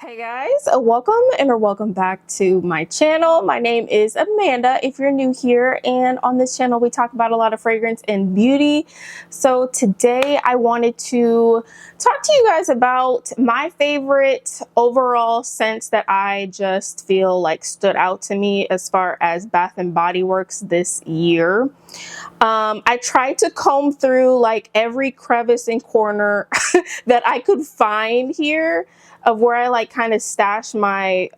Hey guys, welcome back to my channel. My name is Amanda if you're new here, and on this channel we talk about a lot of fragrance and beauty. So today I wanted to talk to you guys about my favorite overall scents that I just feel like stood out to me as far as Bath and Body Works this year. I tried to comb through like every crevice and corner that I could find here of where I like kind of stash my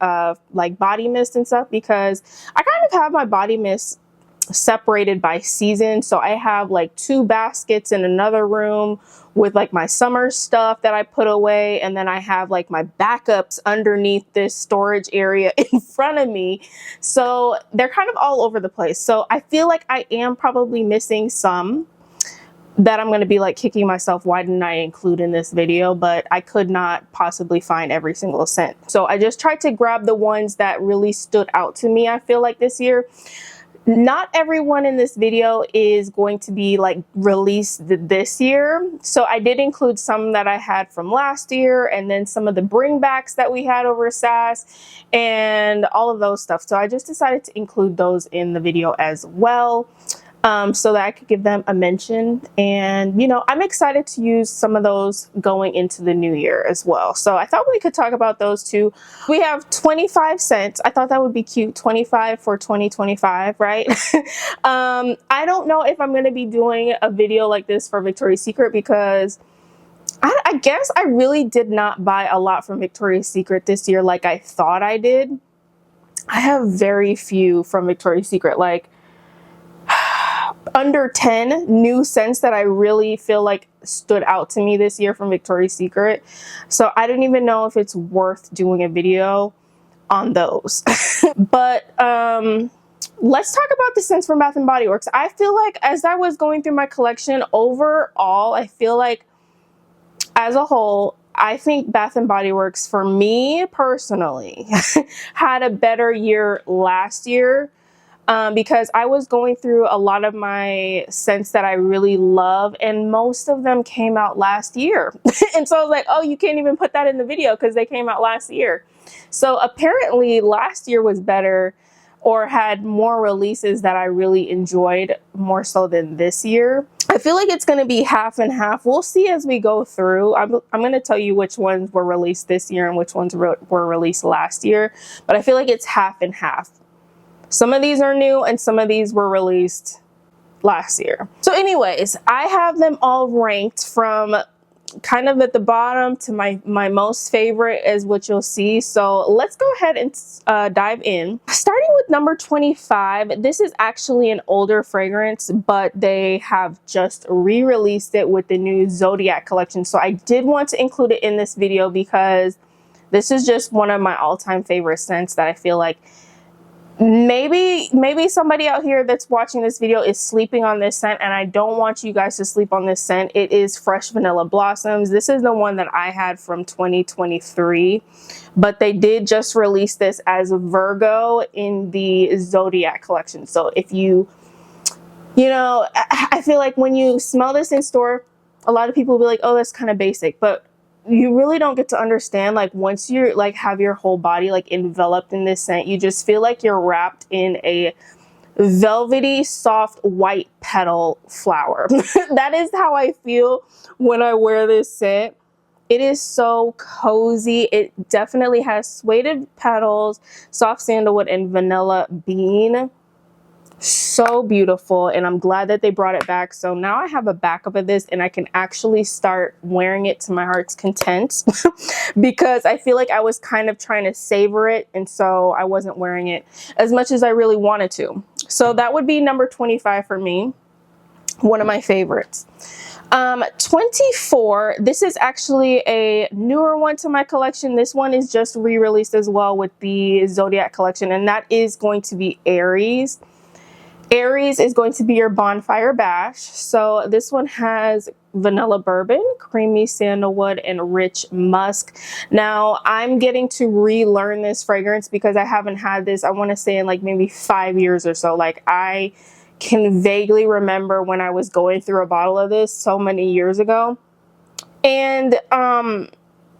like body mist and stuff, because I kind of have my body mist separated by season. So I have like 2 baskets in another room with like my summer stuff that I put away, and then I have like my backups underneath this storage area in front of me. So they're kind of all over the place. So I feel like I am probably missing some that I'm going to be like kicking myself, why didn't I include in this video? But I could not possibly find every single scent. So I just tried to grab the ones that really stood out to me, I feel like, this year. Not everyone in this video is going to be like released this year. So I did include some that I had from last year, and then some of the bringbacks that we had over SAS and all of those stuff. So I just decided to include those in the video as well. So that I could give them a mention. And, you know, I'm excited to use some of those going into the new year as well. So I thought we could talk about those too. We have 25 cents. I thought that would be cute. 25 for 2025, right? I don't know if I'm going to be doing a video like this for Victoria's Secret, because I guess I really did not buy a lot from Victoria's Secret this year like I thought I did. I have very few from Victoria's Secret, like under 10 new scents that I really feel like stood out to me this year from Victoria's Secret. So I don't even know if it's worth doing a video on those. But let's talk about the scents from Bath and Body Works. I feel like as I was going through my collection overall, I feel like as a whole, I think Bath and Body Works, for me personally, had a better year last year. Because I was going through a lot of my scents that I really love, and most of them came out last year. And so I was like, oh, you can't even put that in the video because they came out last year. So apparently last year was better, or had more releases that I really enjoyed more so than this year. I feel like it's going to be half and half. We'll see as we go through. I'm going to tell you which ones were released this year and which ones were released last year. But I feel like it's half and half. Some of these are new and some of these were released last year. So anyways, I have them all ranked from kind of at the bottom to my most favorite, is what you'll see. So let's go ahead and dive in. Starting with number 25, this is actually an older fragrance, but they have just re-released it with the new Zodiac collection. So I did want to include it in this video because this is just one of my all-time favorite scents that I feel like maybe somebody out here that's watching this video is sleeping on this scent, and I don't want you guys to sleep on this scent. It is Fresh Vanilla Blossoms. This is the one that I had from 2023, but they did just release this as Virgo in the Zodiac collection. So if you know, I feel like when you smell this in store, a lot of people will be like, oh, that's kind of basic, but you really don't get to understand, like, once you're like have your whole body like enveloped in this scent, you just feel like you're wrapped in a velvety soft white petal flower. That is how I feel when I wear this scent. It is so cozy. It definitely has suede petals, soft sandalwood, and vanilla bean. So beautiful, and I'm glad that they brought it back. So now I have a backup of this and I can actually start wearing it to my heart's content because I feel like I was kind of trying to savor it, and so I wasn't wearing it as much as I really wanted to. So that would be number 25 for me, one of my favorites. 24, this is actually a newer one to my collection. This one is just re-released as well with the Zodiac collection, and that is going to be Aries. Aries is going to be your Bonfire Bash. So this one has vanilla bourbon, creamy sandalwood, and rich musk. Now I'm getting to relearn this fragrance because I haven't had this, I want to say, in like maybe 5 years or so. Like, I can vaguely remember when I was going through a bottle of this so many years ago. And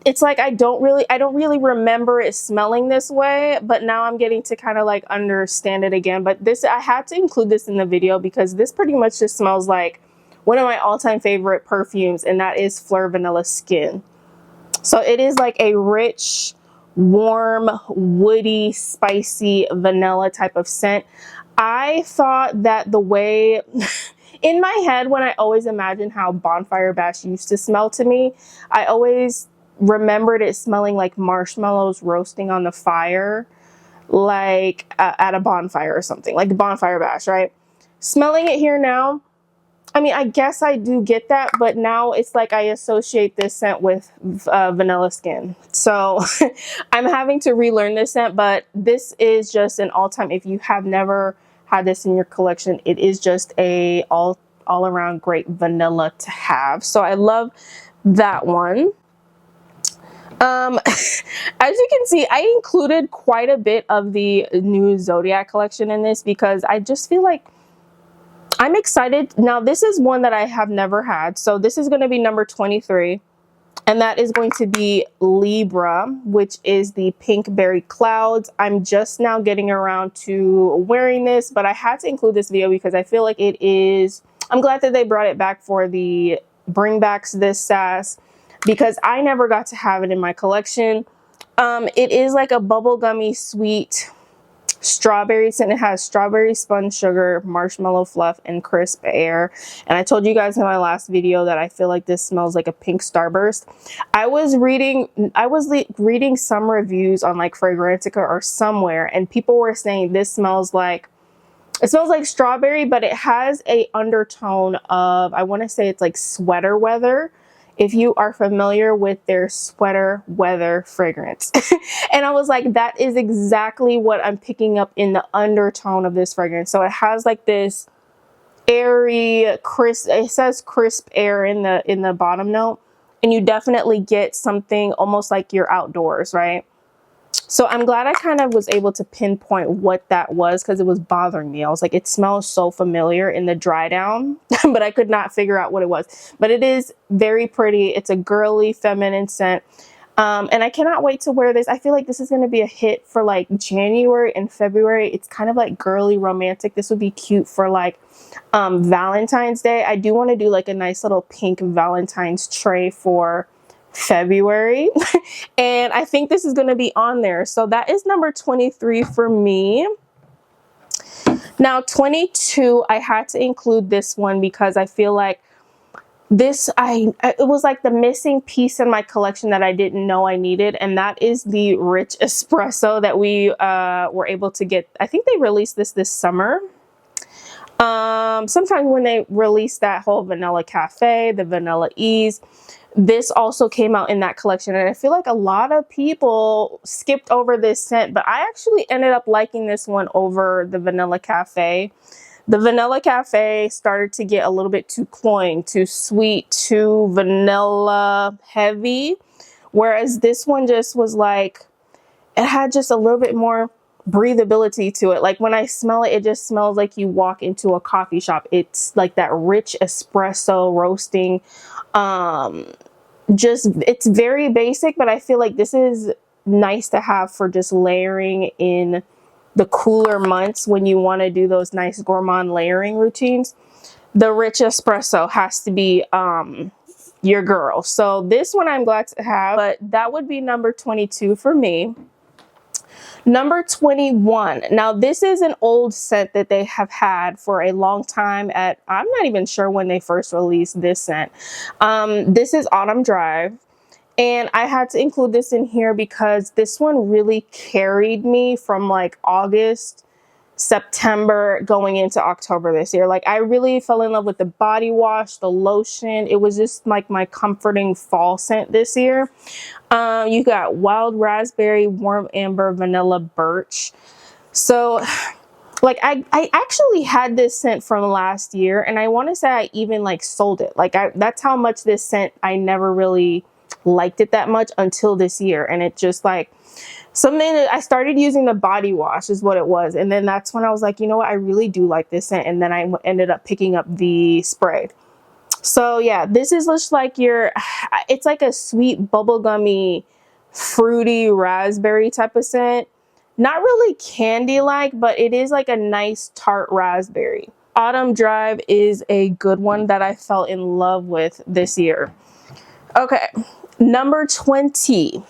it's like I don't really remember it smelling this way, but now I'm getting to kind of like understand it again. But this, I had to include this in the video because this pretty much just smells like one of my all-time favorite perfumes, and that is Fleur Vanilla Skin. So it is like a rich, warm, woody, spicy vanilla type of scent. I thought that the way in my head, when I always imagined how Bonfire Bash used to smell to me, I always remembered it smelling like marshmallows roasting on the fire, like at a bonfire or something, like the Bonfire Bash, right? Smelling it here now, I mean, I guess I do get that, but now it's like I associate this scent with Vanilla Skin. So I'm having to relearn this scent, but this is just an all-time, if you have never had this in your collection, it is just a all around great vanilla to have. So I love that one. As you can see, I included quite a bit of the new Zodiac collection in this because I just feel like I'm excited. Now, this is one that I have never had. So this is going to be number 23. And that is going to be Libra, which is the Pink Berry Clouds. I'm just now getting around to wearing this, but I had to include this video because I feel like it is, I'm glad that they brought it back for the bringbacks this sass, because I never got to have it in my collection. It is like a bubblegummy sweet strawberry scent. It has strawberry spun sugar, marshmallow fluff, and crisp air. And I told you guys in my last video that I feel like this smells like a pink starburst. I was reading some reviews on like Fragrantica or somewhere, and people were saying this smells like, it smells like strawberry, but it has a undertone of, I want to say it's like sweater weather, if you are familiar with their sweater weather fragrance. And I was like, that is exactly what I'm picking up in the undertone of this fragrance. So it has like this airy, crisp, it says crisp air in the bottom note, and you definitely get something almost like you're outdoors, right? So I'm glad I kind of was able to pinpoint what that was because it was bothering me. I was like, it smells so familiar in the dry down, but I could not figure out what it was. But it is very pretty. It's a girly, feminine scent. And I cannot wait to wear this. I feel like this is going to be a hit for like January and February. It's kind of like girly romantic. This would be cute for like Valentine's Day. I do want to do like a nice little pink Valentine's tray for February. And I think this is going to be on there. So that is number 23 for me. Now 22, I had to include this one because I feel like this, it was like the missing piece in my collection that I didn't know I needed, and that is the Rich Espresso that we were able to get. I think they released this summer. Sometimes when they released that whole Vanilla Cafe, the Vanilla Ease, this also came out in that collection, and I feel like a lot of people skipped over this scent, but I actually ended up liking this one over the Vanilla Cafe. The Vanilla Cafe started to get a little bit too cloying, too sweet, too vanilla heavy, whereas this one just was like, it had just a little bit more breathability to it. Like when I smell it, it just smells like you walk into a coffee shop. It's like that rich espresso roasting. It's very basic, but I feel like this is nice to have for just layering in the cooler months when you want to do those nice gourmand layering routines. The Rich Espresso has to be your girl. So this one I'm glad to have, but that would be number 22 for me. Number 21. Now this is an old scent that they have had for a long time at, I'm not even sure when they first released this scent. This is Autumn Drive. And I had to include this in here because this one really carried me from like August, September, going into October this year. Like I really fell in love with the body wash, the lotion. It was just like my comforting fall scent this year. You got wild raspberry, warm amber, vanilla birch. So like I actually had this scent from last year, and I want to say I even like sold it. Like that's how much this scent, I never really liked it that much until this year. And it just like something that I started using the body wash is what it was. And then that's when I was like, you know what, I really do like this scent. And then I ended up picking up the spray. So yeah, this is just like your, it's like a sweet bubblegummy, fruity raspberry type of scent. Not really candy-like, but it is like a nice tart raspberry. Autumn Drive is a good one that I fell in love with this year. Okay, number 20.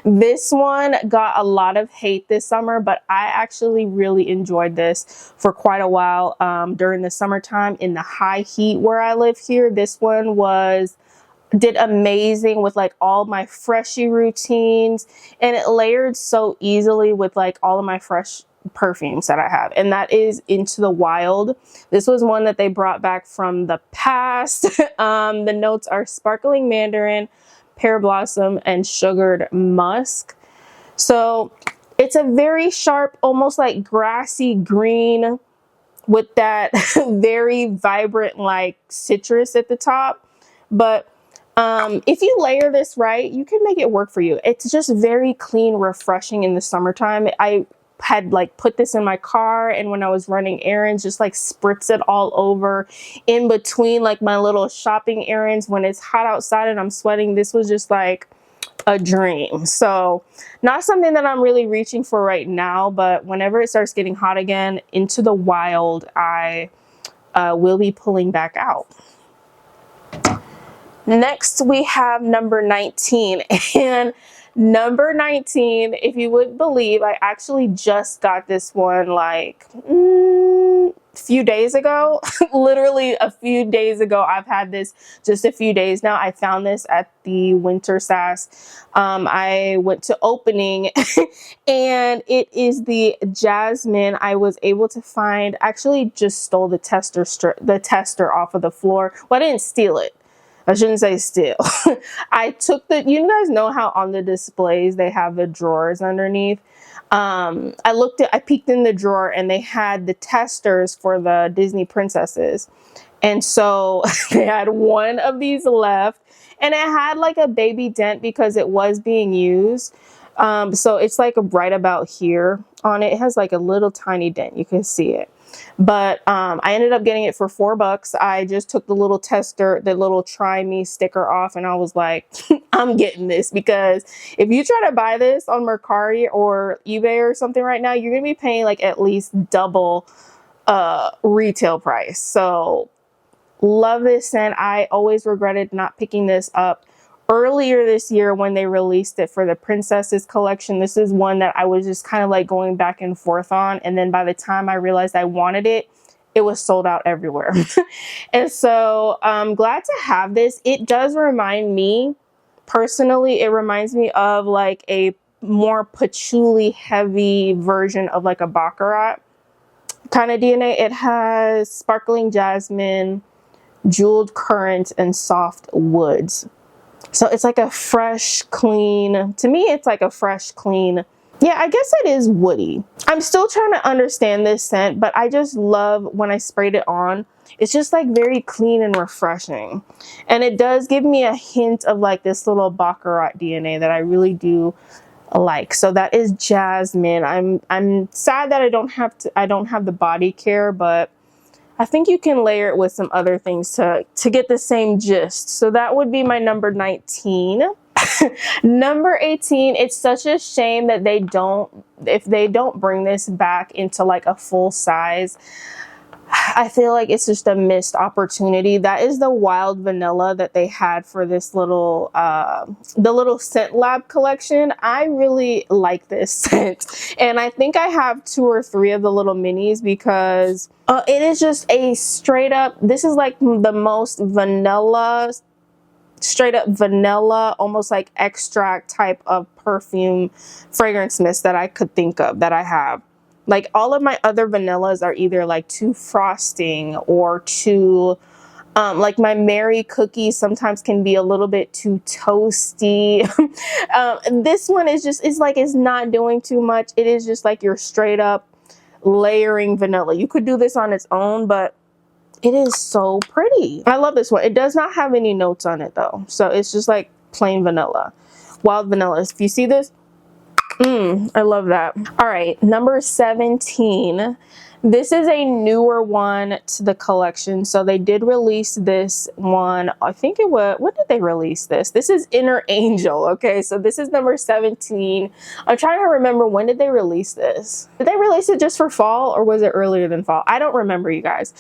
This one got a lot of hate this summer, but I actually really enjoyed this for quite a while. During the summertime in the high heat where I live here, this one did amazing with like all my freshy routines, and it layered so easily with like all of my fresh perfumes that I have, and that is Into the Wild. This was one that they brought back from the past. The notes are sparkling mandarin, pear blossom, and sugared musk. So it's a very sharp, almost like grassy green with that very vibrant like citrus at the top. But if you layer this right, you can make it work for you. It's just very clean, refreshing in the summertime. I had like put this in my car, and when I was running errands, just like spritz it all over in between like my little shopping errands when it's hot outside and I'm sweating. This was just like a dream. So not something that I'm really reaching for right now, but whenever it starts getting hot again, Into the Wild, I will be pulling back out. Next, we have number 19, and number 19, if you would believe, I actually just got this one like a few days ago. Literally a few days ago. I've had this just a few days now. I found this at the Winter Sass. I went to opening and it is the Jasmine. I was able to find, actually just stole the tester off of the floor. Well, I didn't steal it. I shouldn't say steal. I took you guys know how on the displays they have the drawers underneath. I peeked in the drawer and they had the testers for the Disney princesses. And so they had one of these left, and it had like a baby dent because it was being used. So it's like right about here on it. It has like a little tiny dent. You can see it. But I ended up getting it for $4. I just took the little tester, the little try me sticker off, and I was like, I'm getting this, because if you try to buy this on Mercari or eBay or something right now, you're gonna be paying like at least double retail price. So love this scent. I always regretted not picking this up earlier this year when they released it for the Princesses collection. This is one that I was just kind of like going back and forth on, and then by the time I realized I wanted it, it was sold out everywhere. And so I'm glad to have this. It does remind me, personally, it reminds me of like a more patchouli heavy version of like a Baccarat kind of DNA. It has sparkling jasmine, jeweled currant, and soft woods. So it's like a fresh, clean, to me, it's like a fresh, clean, yeah, I guess it is woody. I'm still trying to understand this scent, but I just love when I sprayed it on. It's just like very clean and refreshing. And it does give me a hint of like this little Baccarat DNA that I really do like. So that is Jasmine. I'm sad that I don't have the body care, but I think you can layer it with some other things to get the same gist. So that would be my number 19. Number 18, it's such a shame that if they don't bring this back into like a full size. I feel like it's just a missed opportunity. That is the Wild Vanilla that they had for this little, the little Scent Lab collection. I really like this scent. And I think I have 2 or 3 of the little minis because it is just a straight up, this is like the most vanilla, straight up vanilla, almost like extract type of perfume fragrance mist that I could think of that I have. Like all of my other vanillas are either like too frosting or too, like my Mary cookies sometimes can be a little bit too toasty. This one is just, it's not doing too much. It is just like your straight up layering vanilla. You could do this on its own, but it is so pretty. I love this one. It does not have any notes on it though. So it's just like plain vanilla, wild vanilla. If you see this, I love that. All right, number 17. This is a newer one to the collection. So they did release this one. I think it was, when did they release this? This is Inner Angel. Okay, so this is number 17. I'm trying to remember, when did they release this? Did they release it just for fall, or was it earlier than fall? I don't remember, you guys.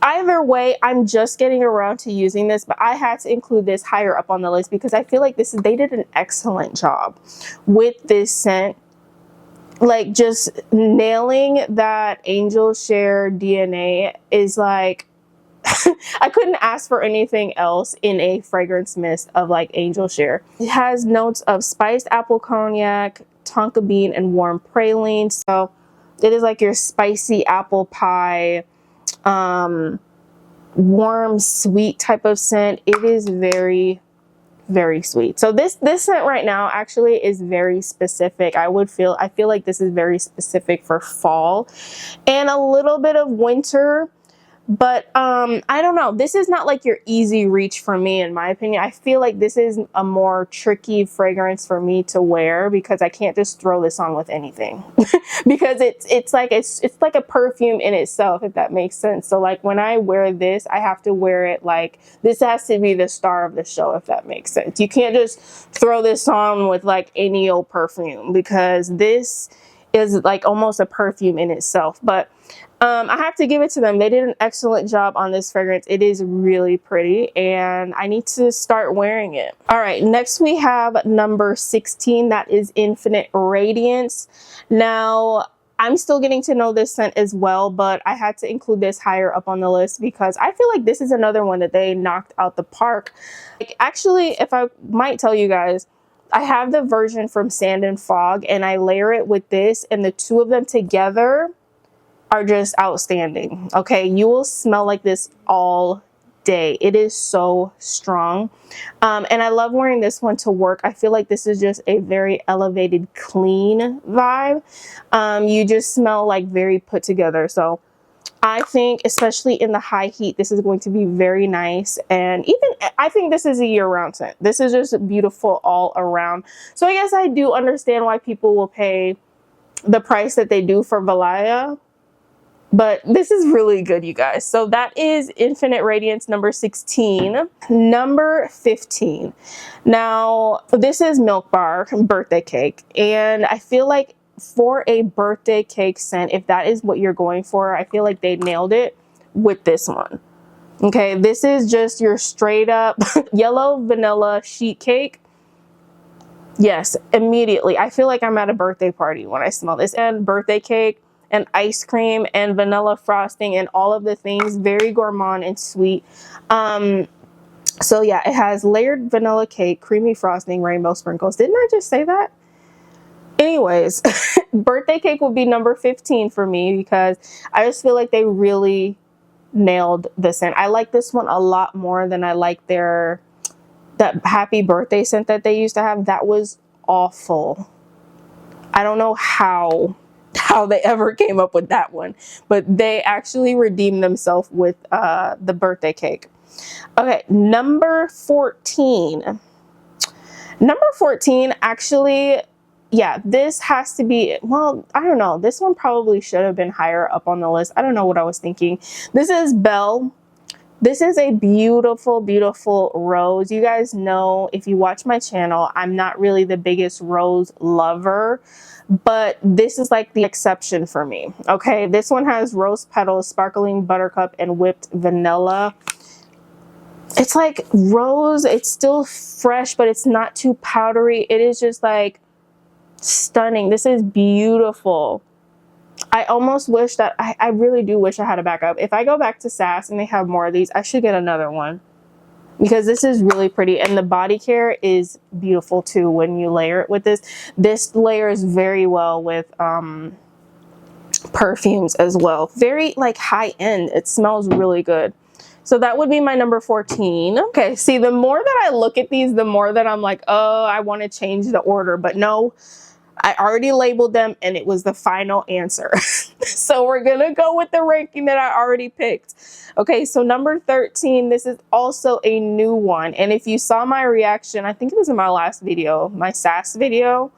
Either way, I'm just getting around to using this, but I had to include this higher up on the list because I feel like they did an excellent job with this scent. Like, just nailing that angel share DNA is like, I couldn't ask for anything else in a fragrance mist of like angel share. It has notes of spiced apple cognac, tonka bean, and warm praline. So it is like your spicy apple pie, warm sweet type of scent. It is very, very sweet. So this scent right now actually is very specific. I feel like this is very specific for fall and a little bit of winter. But I don't know, this is not like your easy reach for me, in my opinion. I feel like this is a more tricky fragrance for me to wear because I can't just throw this on with anything. Because it's like a perfume in itself, if that makes sense. So like when I wear this, I have to wear it like this has to be the star of the show, if that makes sense. You can't just throw this on with like any old perfume, because this is like almost a perfume in itself. But I have to give it to them. They did an excellent job on this fragrance. It is really pretty and I need to start wearing it. All right, next we have number 16. That is Infinite Radiance. Now, I'm still getting to know this scent as well, but I had to include this higher up on the list because I feel like this is another one that they knocked out the park. Like, actually, if I might tell you guys, I have the version from Sand and Fog and I layer it with this, and the two of them together are just outstanding. Okay, you will smell like this all day. It is so strong. And I love wearing this one to work. I feel like this is just a very elevated, clean vibe. You just smell like very put together. So I think, especially in the high heat, this is going to be very nice. And even, I think this is a year-round scent. This is just beautiful all around. So I guess I do understand why people will pay the price that they do for Valaya. But this is really good, you guys. So that is Infinite Radiance number 16. Number 15. Now, this is Milk Bar Birthday Cake. And I feel like for a birthday cake scent, if that is what you're going for, I feel like they nailed it with this one. Okay, this is just your straight up yellow vanilla sheet cake. Yes, immediately. I feel like I'm at a birthday party when I smell this. And birthday cake and ice cream and vanilla frosting and all of the things, very gourmand and sweet. So yeah, it has layered vanilla cake, creamy frosting, rainbow sprinkles. Didn't I just say that? Anyways, birthday cake would be number 15 for me because I just feel like they really nailed the scent. I like this one a lot more than I like that happy birthday scent that they used to have. That was awful. I don't know how they ever came up with that one, but they actually redeemed themselves with the birthday cake. Okay, number 14. Number 14, actually, yeah, this has to be, well, I don't know. This one probably should have been higher up on the list. I don't know what I was thinking. This is Belle. This is a beautiful, beautiful rose. You guys know, if you watch my channel, I'm not really the biggest rose lover, but this is like the exception for me. Okay, this one has rose petals, sparkling buttercup, and whipped vanilla. It's like rose. It's still fresh, but it's not too powdery. It is just like stunning. This is beautiful. I almost wish that, I really do wish I had a backup. If I go back to SAS and they have more of these, I should get another one because this is really pretty. And the body care is beautiful too when you layer it with this. This layers very well with perfumes as well. Very like high end. It smells really good. So that would be my number 14. Okay, see, the more that I look at these, the more that I'm like, oh, I want to change the order. But no, I already labeled them and it was the final answer. So we're gonna go with the ranking that I already picked. Okay, so number 13, this is also a new one. And if you saw my reaction, I think it was in my last video, my SAS video,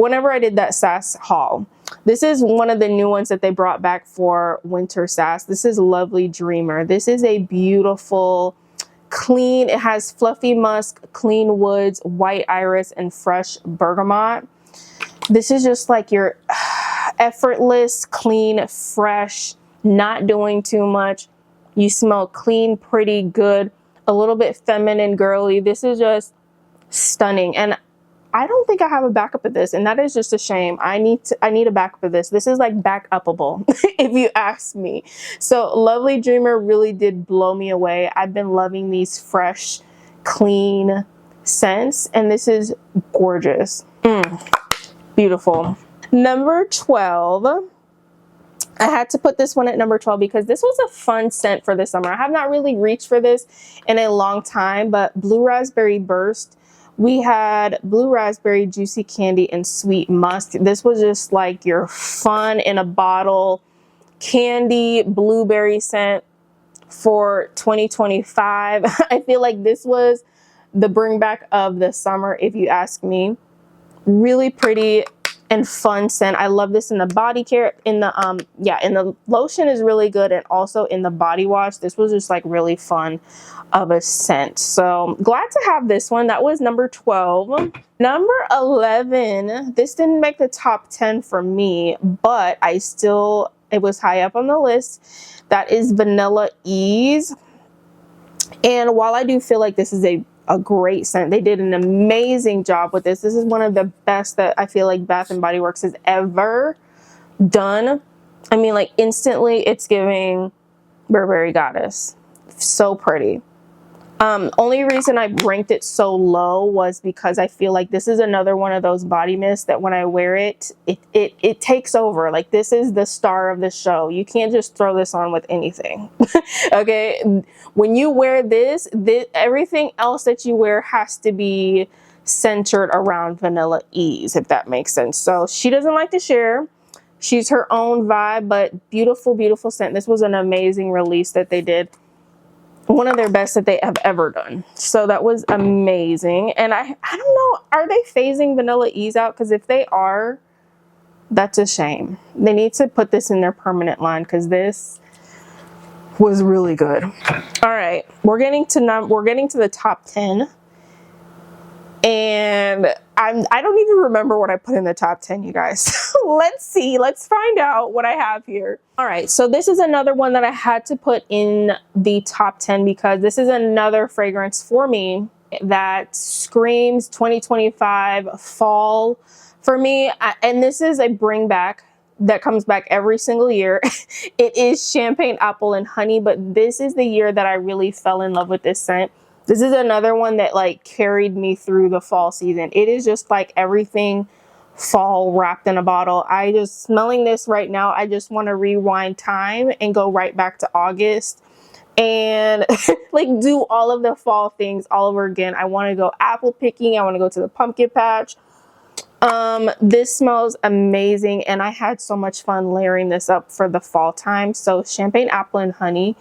whenever I did that Sass haul. This is one of the new ones that they brought back for winter Sass. This is Lovely Dreamer. This is a beautiful, clean, it has fluffy musk, clean woods, white iris, and fresh bergamot. This is just like your effortless, clean, fresh, not doing too much. You smell clean, pretty, good, a little bit feminine, girly. This is just stunning. And I don't think I have a backup of this, and that is just a shame. I need a backup of this. This is like back-upable, if you ask me. So Lovely Dreamer really did blow me away. I've been loving these fresh, clean scents, and this is gorgeous. Beautiful. Number 12. I had to put this one at number 12 because this was a fun scent for the summer. I have not really reached for this in a long time, but Blue Raspberry Burst. We had Blue Raspberry, Juicy Candy, and Sweet Musk. This was just like your fun in a bottle candy blueberry scent for 2025. I feel like this was the bring back of the summer, if you ask me. Really pretty and fun scent. I love this in the body care, in the in the lotion is really good, and also in the body wash. This was just like really fun of a scent. So glad to have this one. That was number 12. Number 11, this didn't make the top 10 for me, but it was high up on the list. That is Vanilla Ease. And while I do feel like this is a great scent, they did an amazing job with this. This is one of the best that I feel like Bath and Body Works has ever done. I mean, like instantly it's giving Burberry Goddess. So pretty. Only reason I ranked it so low was because I feel like this is another one of those body mists that when I wear it, it takes over. Like, this is the star of the show. You can't just throw this on with anything. Okay, when you wear this, everything else that you wear has to be centered around Vanilla Ease, if that makes sense. So she doesn't like to share. She's her own vibe, but beautiful, beautiful scent. This was an amazing release that they did. One of their best that they have ever done. So that was amazing. And I don't know, are they phasing Vanilla Ease out? Because if they are, that's a shame. They need to put this in their permanent line, because this was really good. All right, we're getting to the top 10. And I don't even remember what I put in the top 10, you guys. Let's see. Let's find out what I have here. All right, so this is another one that I had to put in the top 10 because this is another fragrance for me that screams 2025 fall for me. And this is a bring back that comes back every single year. It is Champagne Apple and Honey, but this is the year that I really fell in love with this scent. This is another one that like carried me through the fall season. It is just like everything fall wrapped in a bottle. I just smelling this right now, I just want to rewind time and go right back to August and like do all of the fall things all over again. I want to go apple picking. I want to go to the pumpkin patch. This smells amazing, and I had so much fun layering this up for the fall time. So Champagne Apple and Honey,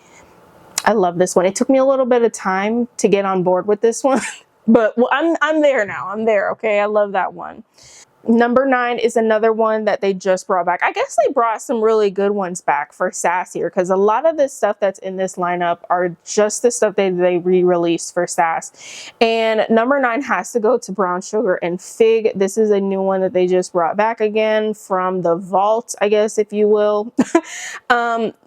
I love this one. It took me a little bit of time to get on board with this one, but I'm there now. I'm there. Okay, I love that one. Number 9 is another one that they just brought back. I guess they brought some really good ones back for Sass here, because a lot of the stuff that's in this lineup are just the stuff that they re-released for Sass. And number 9 has to go to Brown Sugar and Fig. This is a new one that they just brought back again from the vault, I guess, if you will.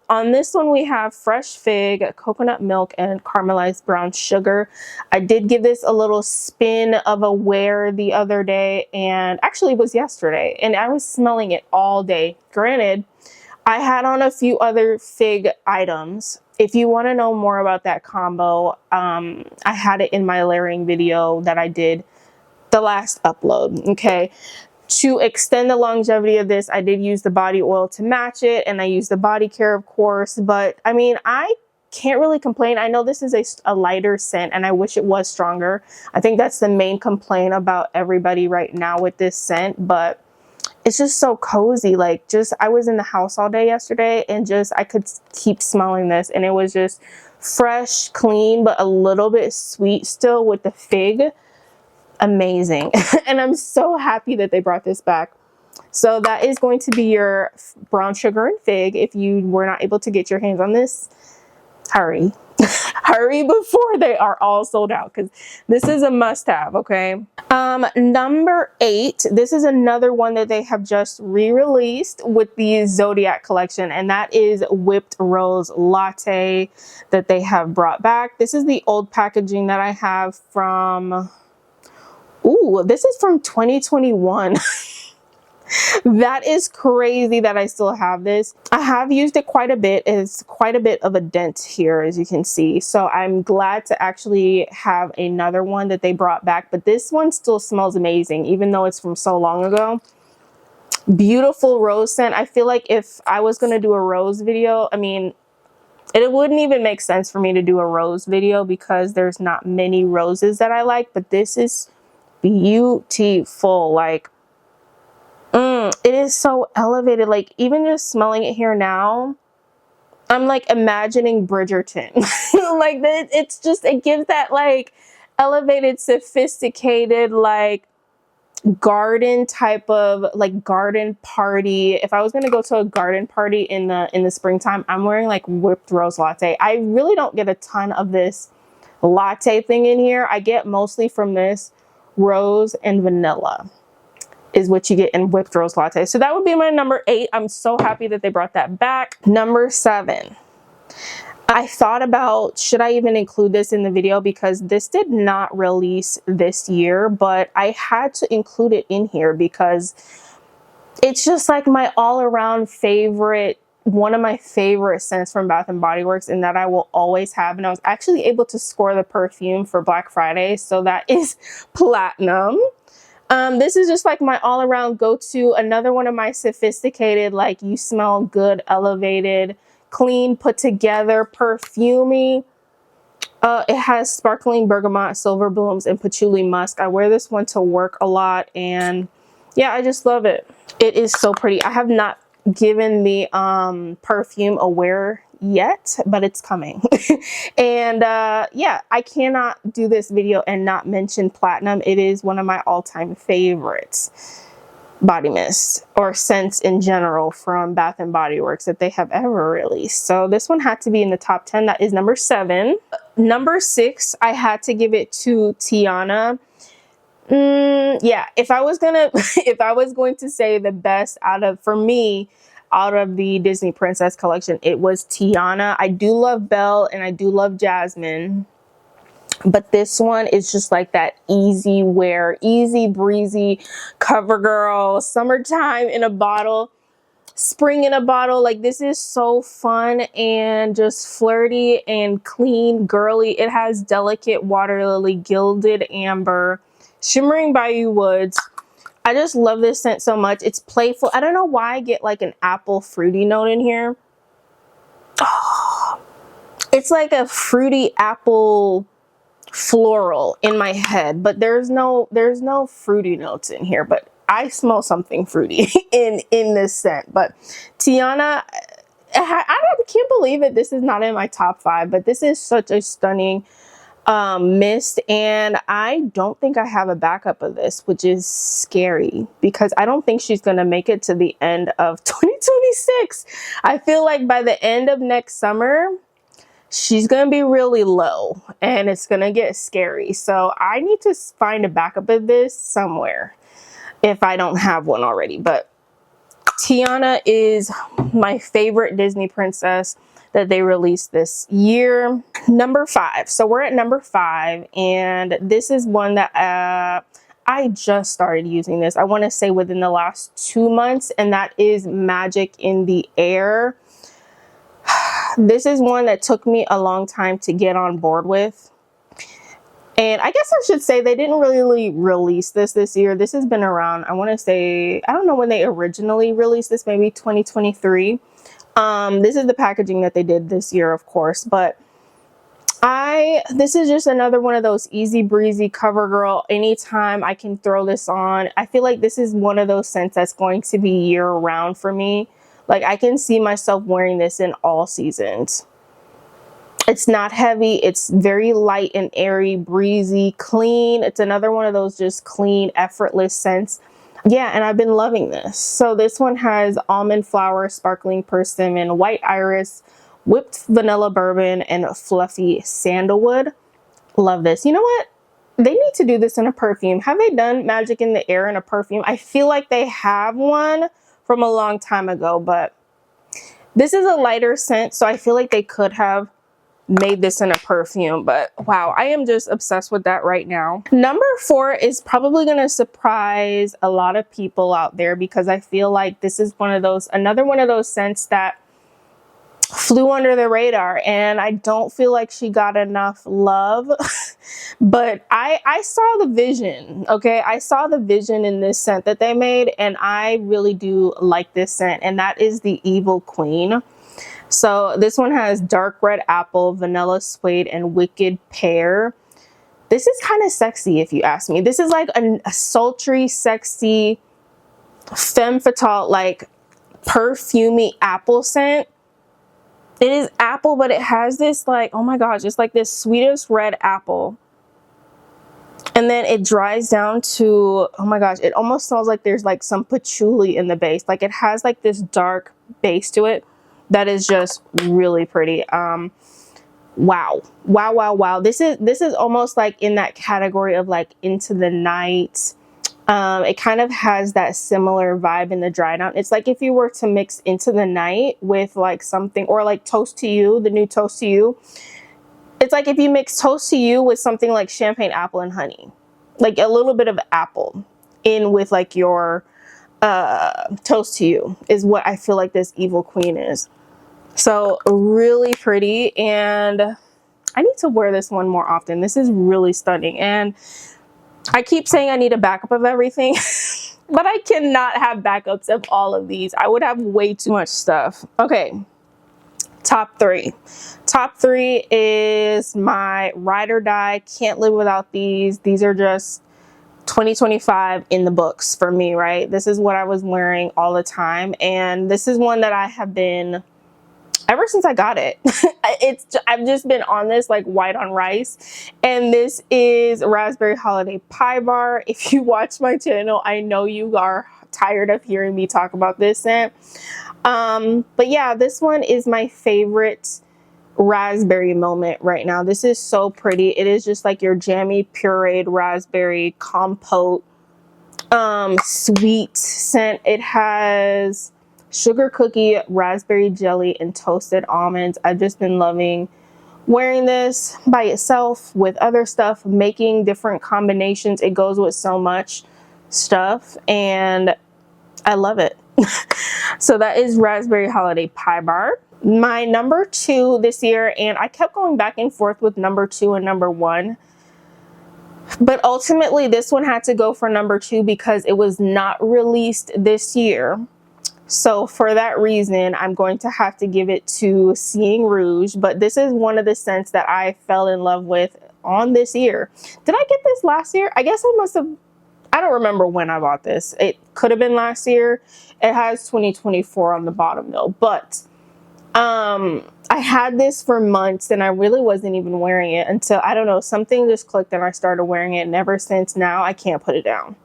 On this one, we have fresh fig, coconut milk, and caramelized brown sugar. I did give this a little spin of a wear the other day, and actually it was yesterday, and I was smelling it all day. Granted, I had on a few other fig items. If you want to know more about that combo, I had it in my layering video that I did the last upload, okay? To extend the longevity of this, I did use the body oil to match it, and I used the body care, of course. But I mean, I can't really complain. I know this is a lighter scent, and I wish it was stronger. I think that's the main complaint about everybody right now with this scent, but it's just so cozy. Like, just, I was in the house all day yesterday, and just, I could keep smelling this, and it was just fresh, clean, but a little bit sweet still with the fig. amazing. And I'm so happy that they brought this back. So that is going to be your brown sugar and fig. If you were not able to get your hands on this, hurry. Hurry before they are all sold out, because this is a must-have. Okay. Number 8, this is another one that they have just re-released with the Zodiac collection, and that is Whipped Rose Latte that they have brought back. This is the old packaging that I have from, ooh, this is from 2021. That is crazy that I still have this. I have used it quite a bit. It's quite a bit of a dent here, as you can see. So I'm glad to actually have another one that they brought back. But this one still smells amazing, even though it's from so long ago. Beautiful rose scent. I feel like if I was going to do a rose video, I mean, it wouldn't even make sense for me to do a rose video because there's not many roses that I like. But this is beautiful. Like, it is so elevated. Like, even just smelling it here now, I'm like imagining Bridgerton. Like, it's just, it gives that like elevated, sophisticated, like garden type of, like, garden party. If I was going to go to a garden party in the springtime, I'm wearing like Whipped Rose Latte. I really don't get a ton of this latte thing in here. I get mostly from this rose and vanilla is what you get in Whipped Rose Latte. So that would be my number 8. I'm so happy that they brought that back. Number 7. I thought about, should I even include this in the video, because this did not release this year, but I had to include it in here because it's just like my all-around favorite, one of my favorite scents from Bath and Body Works, and that I will always have. And I was actually able to score the perfume for Black Friday. So that is Platinum. This is just like my all-around go-to. Another one of my sophisticated, like, you smell good, elevated, clean, put together, perfumey. It has sparkling bergamot, silver blooms, and patchouli musk. I wear this one to work a lot, and yeah, I just love it. It is so pretty. I have not given the perfume a wear yet, but it's coming. And yeah, I cannot do this video and not mention Platinum. It is one of my all-time favorites body mist or scents in general from Bath and Body Works that they have ever released. So this one had to be in the top 10. That is number 7. Number 6, I had to give it to Tiana. Yeah, if I was going to say the best for me out of the Disney Princess collection, it was Tiana. I do love Belle and I do love Jasmine, but this one is just like that easy wear, easy breezy cover girl, summertime in a bottle, spring in a bottle. Like, this is so fun and just flirty and clean, girly. It has delicate water lily, gilded amber, shimmering bayou woods. I just love this scent so much. It's playful. I don't know why I get like an apple fruity note in here. Oh, it's like a fruity apple floral in my head, but there's no fruity notes in here, but I smell something fruity in this scent. But Tiana, I can't believe it. This is not in my top 5, but this is such a stunning mist, and I don't think I have a backup of this, which is scary because I don't think she's gonna make it to the end of 2026. I feel like by the end of next summer she's gonna be really low and it's gonna get scary. So I need to find a backup of this somewhere if I don't have one already. But Tiana is my favorite Disney princess that they released this year. Number 5. So we're at number 5, and this is one that I just started using this, I want to say within the last 2 months, and that is Magic in the Air. This is one that took me a long time to get on board with. And I guess I should say they didn't really release this year. This has been around, I want to say, I don't know when they originally released this, maybe 2023. This is the packaging that they did this year, of course, but this is just another one of those easy breezy cover girl. Anytime I can throw this on. I feel like this is one of those scents that's going to be year round for me. Like, I can see myself wearing this in all seasons. It's not heavy. It's very light and airy, breezy, clean. It's another one of those just clean, effortless scents. Yeah, and I've been loving this. So this one has almond flower, sparkling persimmon, white iris, whipped vanilla bourbon, and fluffy sandalwood. Love this. You know what? They need to do this in a perfume. Have they done Magic in the Air in a perfume? I feel like they have one from a long time ago, but this is a lighter scent, so I feel like they could have made this in a perfume. But wow, I am just obsessed with that right now. Number 4 is probably going to surprise a lot of people out there, because I feel like this is another one of those scents that flew under the radar, and I don't feel like she got enough love. But I saw the vision. Okay, I saw the vision in this scent that they made, and I really do like this scent, and that is the Evil Queen. So this one has dark red apple, vanilla suede, and wicked pear. This is kind of sexy if you ask me. This is like a sultry, sexy, femme fatale, like perfumey apple scent. It is apple, but it has this like, oh my gosh, it's like this sweetest red apple. And then it dries down to, oh my gosh, it almost smells like there's like some patchouli in the base. Like it has like this dark base to it that is just really pretty. Wow. This is almost like in that category of like Into the Night. It kind of has that similar vibe in the dry down. It's like if you were to mix Into the Night with like something, or like Toast to You, the new Toast to You. It's like if you mix Toast to You with something like champagne apple and honey, like a little bit of apple in with like your Toast to You is what I feel like this Evil Queen is. So really pretty, and I need to wear this one more often. This is really stunning, and I keep saying I need a backup of everything, but I cannot have backups of all of these. I would have way too much stuff. Okay, top 3. Top 3 is my ride or die. Can't live without these. These are just 2025 in the books for me, right? This is what I was wearing all the time, and this is one that I have been ever since I got it. I've just been on this like white on rice, and this is Raspberry Holiday Pie Bar. If you watch my channel, I know you are tired of hearing me talk about this scent. But yeah, this one is my favorite raspberry moment right now. This is so pretty. It is just like your jammy pureed raspberry compote sweet scent. It has sugar cookie, raspberry jelly, and toasted almonds. I've just been loving wearing this by itself, with other stuff, making different combinations. It goes with so much stuff, and I love it. So that is Raspberry Holiday Pie Bar. My number 2 this year, and I kept going back and forth with number 2 and number 1, but ultimately this one had to go for number 2 because it was not released this year. So for that reason, I'm going to have to give it to Seeing Rouge. But this is one of the scents that I fell in love with on this year. Did I get this last year? I guess I must have. I don't remember when I bought this. It could have been last year. It has 2024 on the bottom though. But I had this for months, and I really wasn't even wearing it until, I don't know, something just clicked and I started wearing it. And ever since now, I can't put it down.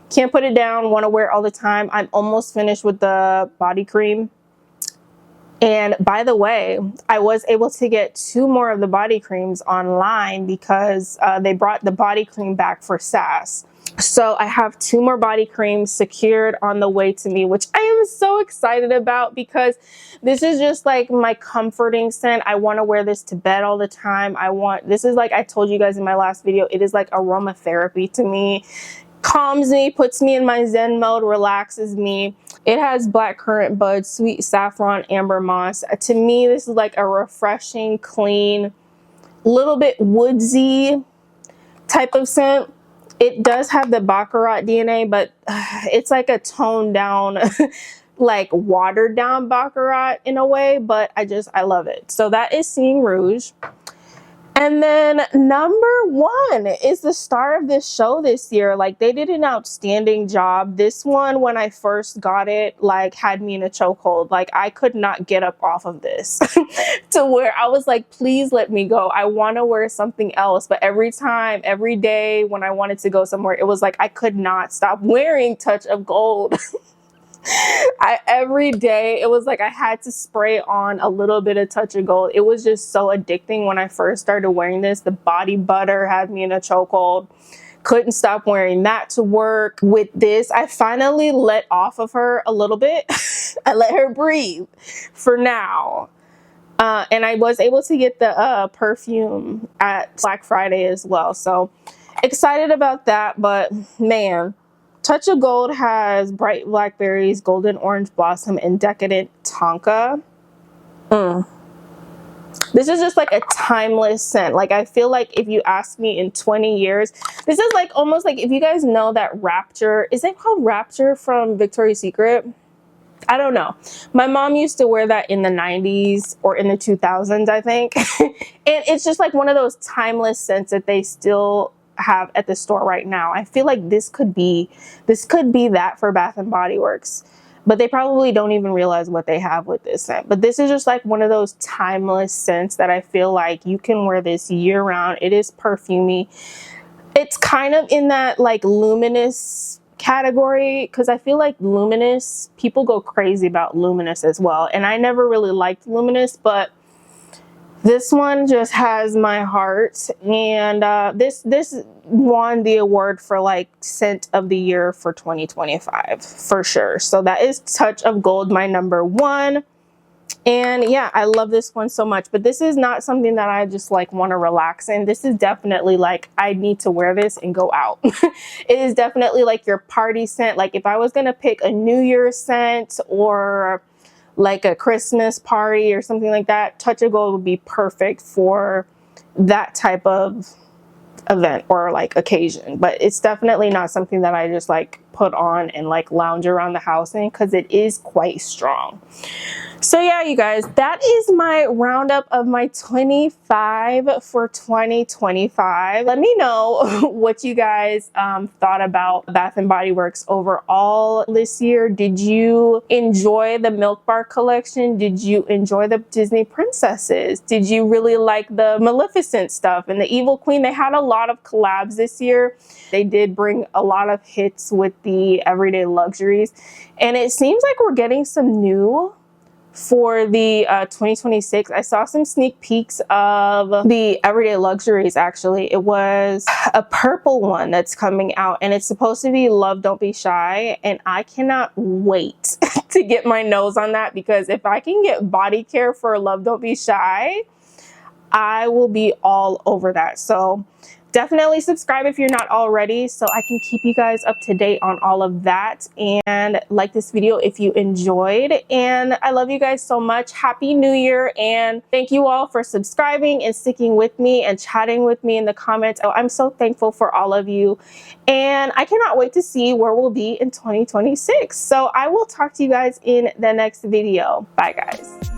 Can't put it down, want to wear it all the time. I'm almost finished with the body cream. And by the way, I was able to get 2 more of the body creams online because they brought the body cream back for SAS. So I have 2 more body creams secured on the way to me, which I am so excited about because this is just like my comforting scent. I want to wear this to bed all the time. This is like I told you guys in my last video, it is like aromatherapy to me. Calms me, puts me in my zen mode, relaxes me. It has black currant bud, sweet saffron, amber moss. To me, this is like a refreshing, clean, little bit woodsy type of scent. It does have the Baccarat DNA, but it's like a toned down, like watered down Baccarat in a way, but I love it. So that is Seeing Rouge. And then number one is the star of this show this year. Like, they did an outstanding job. This one, when I first got it, like, had me in a chokehold. Like, I could not get up off of this to where I was like, please let me go. I want to wear something else. But every time, every day when I wanted to go somewhere, it was like I could not stop wearing Touch of Gold. Every day it was like I had to spray on a little bit of Touch of Gold. It was just so addicting when I first started wearing this. The body butter had me in a chokehold. Couldn't stop wearing that to work. With this, I finally let off of her a little bit. I let her breathe for now. And I was able to get the perfume at Black Friday as well. So excited about that. But man, Touch of Gold has bright blackberries, golden orange blossom, and decadent tonka. This is just like a timeless scent. Like, I feel like if you ask me in 20 years, this is like almost like, if you guys know that Rapture, is it called Rapture from Victoria's Secret? I don't know. My mom used to wear that in the 90s or in the 2000s, I think. And it's just like one of those timeless scents that they still have at the store right now. I feel like this could be that for Bath and Body Works, but they probably don't even realize what they have with this scent. But this is just like one of those timeless scents that I feel like you can wear this year round. It is perfumey. It's kind of in that like luminous category, because I feel like luminous, people go crazy about luminous as well, and I never really liked luminous, but this one just has my heart. And this won the award for like scent of the year for 2025 for sure. So that is Touch of Gold, my number one. And yeah, I love this one so much. But this is not something that I just like want to relax in. This is definitely like, I need to wear this and go out. It is definitely like your party scent. Like, if I was gonna pick a New Year's scent or like a Christmas party or something like that, Touch of Gold would be perfect for that type of event or like occasion. But it's definitely not something that I just like put on and like lounge around the house in, because it is quite strong. So yeah, you guys, that is my roundup of my 25 for 2025. Let me know what you guys thought about Bath and Body Works overall this year. Did you enjoy the Milk Bar collection? Did you enjoy the Disney princesses? Did you really like the Maleficent stuff and the Evil Queen? They had a lot of collabs this year. They did bring a lot of hits with the Everyday Luxuries, and it seems like we're getting some new for the 2026. I saw some sneak peeks of the Everyday Luxuries. Actually, it was a purple one that's coming out, and it's supposed to be Love Don't Be Shy, and I cannot wait to get my nose on that, because if I can get body care for Love Don't Be Shy, I will be all over that. So definitely subscribe if you're not already, so I can keep you guys up to date on all of that. And like this video if you enjoyed. And I love you guys so much. Happy New Year, and thank you all for subscribing and sticking with me and chatting with me in the comments. Oh, I'm so thankful for all of you, and I cannot wait to see where we'll be in 2026. So I will talk to you guys in the next video. Bye guys.